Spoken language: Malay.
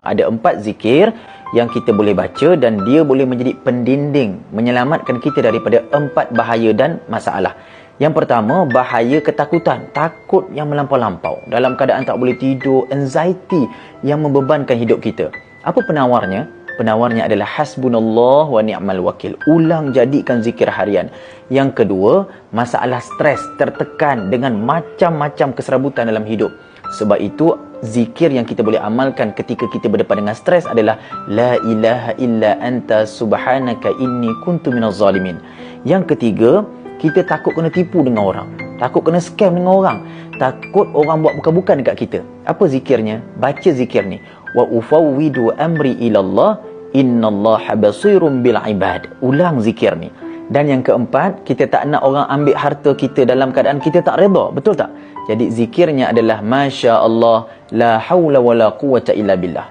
Ada 4 zikir yang kita boleh baca dan dia boleh menjadi pendinding, menyelamatkan kita daripada 4 bahaya dan masalah. Yang pertama, bahaya ketakutan, takut yang melampau-lampau. Dalam keadaan tak boleh tidur, anxiety yang membebankan hidup kita. Apa penawarnya? Penawarnya adalah hasbunallah wa ni'mal wakil. Ulang jadikan zikir harian. Yang kedua, masalah stres, tertekan dengan macam-macam keserabutan dalam hidup. Sebab itu, zikir yang kita boleh amalkan ketika kita berdepan dengan stres adalah La ilaha illa anta subhanaka inni kuntu minaz zalimin. Yang ketiga, kita takut kena tipu dengan orang, takut kena scam dengan orang, takut orang buat bukan-bukan dekat kita. Apa zikirnya? Baca zikir ni. Wa ufawwidu amri ilallah innallaha basirum bil ibad. Ulang zikir ni. Dan yang keempat, kita tak nak orang ambil harta kita dalam keadaan kita tak redha. Betul tak? Jadi zikirnya adalah Masya Allah, la hawla wa la quwwata illa billah.